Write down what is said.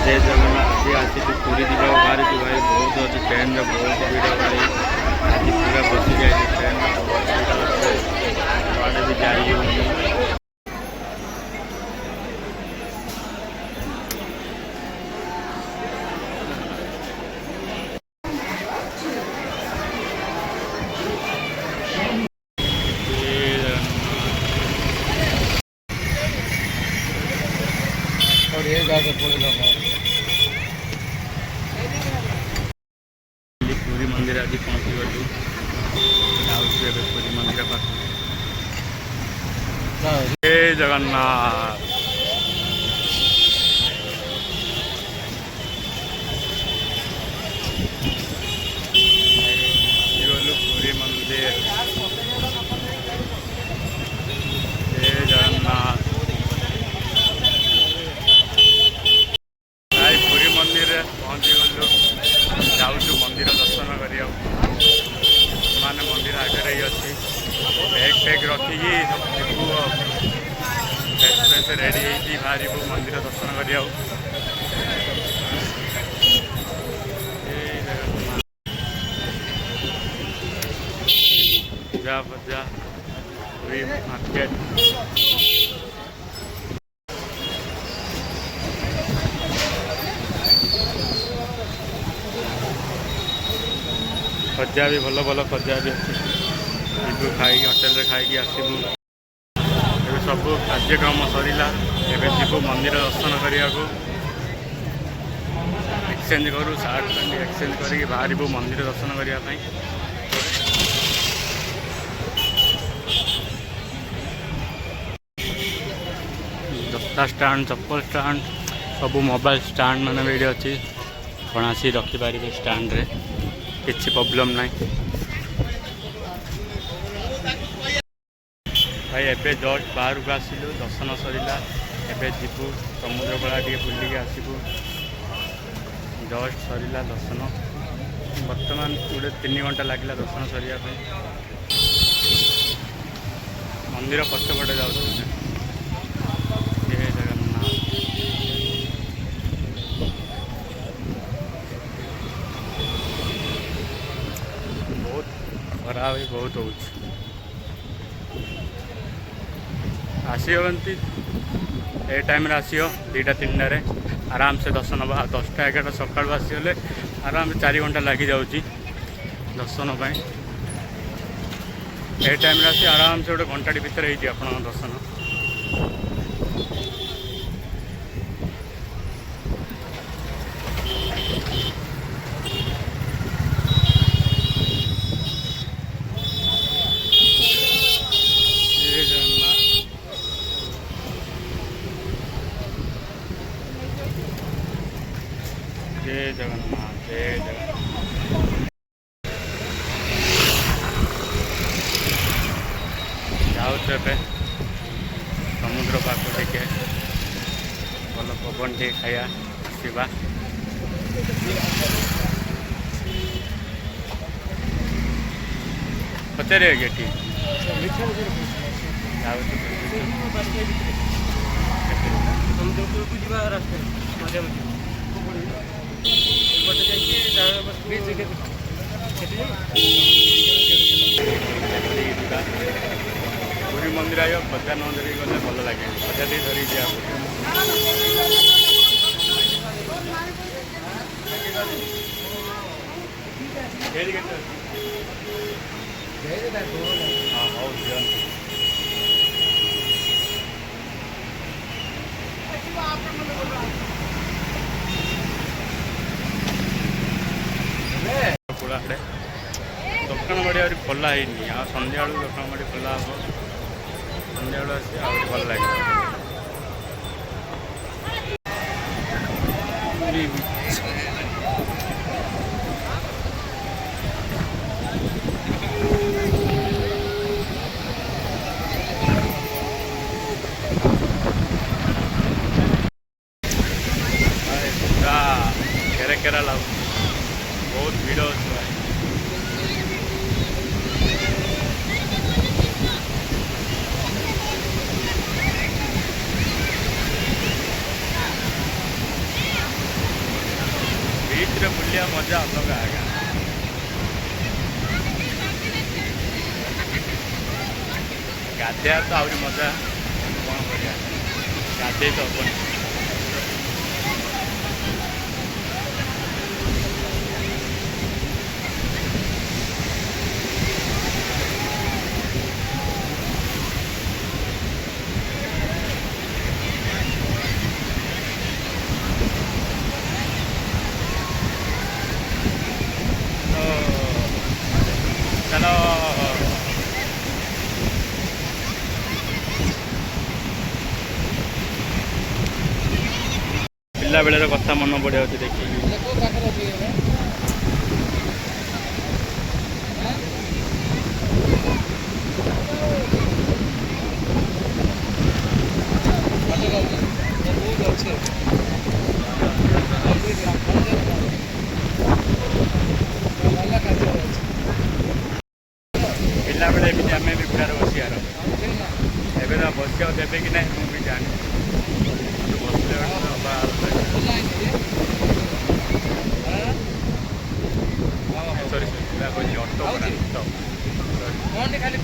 जय जगन्नाथ आज पूरी जी बाहर भाई बहुत अच्छे ट्रेन बहुत भीड़ भाई आज पूरा बसी जाए ट्रेन बहुत भी जाइए और ये जाके पूरी मंदिर आज पहुँची गलु पूरी मंदिर पास जय जगन्नाथ गलु पूरी मंदिर जय जगन्नाथ पूरी मंदिर पहुँची गलु जाऊँ मंदिर दर्शन करा माने मंदिर आगे ही अच्छी बैग फैग रखिकी जीवु एक्सप्रेस रेडी होती बाहर मंदिर दर्शन करा पूजा पूजा पूरी मार्केट खजा भी भल भल खजा भी अच्छी जीवु खाई होटेल खाई आसबू ए सब कार्यक्रम सरला एवं जीवु मंदिर दर्शन करने को एक्सचेंज करूँ सार्ट पैंट एक्सचेंज करके बाहर मंदिर दर्शन करने जता स्टाण्ड चप्पल स्टाण्ड सब मोबाइल स्टाण्ड मान भी अच्छी ଆପଣ ଆସି ରଖିପାରିବେ ଷ୍ଟାଣ୍ଡରେ କିଛି ପ୍ରୋବ୍ଲେମ୍ ନାହିଁ। ଭାଇ ଏବେ ଜଷ୍ଟ ବାହାରକୁ ଆସିଲୁ ଦର୍ଶନ ସରିଲା ଏବେ ଯିବୁ ସମୁଦ୍ର କୂଳ ଟିକେ ବୁଲିକି ଆସିବୁ ଜଷ୍ଟ ସରିଲା ଦର୍ଶନ ବର୍ତ୍ତମାନ ଗୋଟେ 3 ଘଣ୍ଟା ଲାଗିଲା ଦର୍ଶନ ସରିବା ପାଇଁ ମନ୍ଦିର ପଛପଟେ ଯାଉଛୁ खरा भी बहुत हो आसती ए टाइम आसियो 2-3 आराम से दर्शन हम 10-11 सकाल आसीगले आराम से 4 घंटा लगी जाऊँगी दर्शन ए टाइम आसी आराम से गोटे घंटा भितर हो दर्शन जय जगन्नाथ जय जगन्नाथ जाऊँ समुद्र पाख टे भल पवन टे खाया आसवा पचारे गेटी पूरी मंदिर आयो बजा न धरिक गले भल लगे बजा टे धरी जा हाँ दिखाते ଆହୁରି ଖୋଲା ହେଇନି, ଆଉ ସନ୍ଧ୍ୟାବେଳକୁ ଦୋକାନ ଖୋଲା ହେବ। ସନ୍ଧ୍ୟାବେଳୁ ଆସି ଆହୁରି ଭଲ ଲାଗିବ। ପୁରା କେରା କେରା ଲାଗୁଛି, ବହୁତ ଭିଡ଼ ଅଛି ଭାଇ। बीचରେ ବୁଲିବା ମଜା ଅଲଗା ଆଜ୍ଞା। ଗାଧେଇବା ତ ଆହୁରି ମଜା, କ'ଣ କରିବା, ଗାଧେଇ ତ ହବନି। चलो पिला बेलर कथा मन पड़े देखिए पिला बेले भी आम भी पुरार बसियार एवं तो बसिया देवे कि ना मुझे जानी बसले सॉरी ऑटो खाली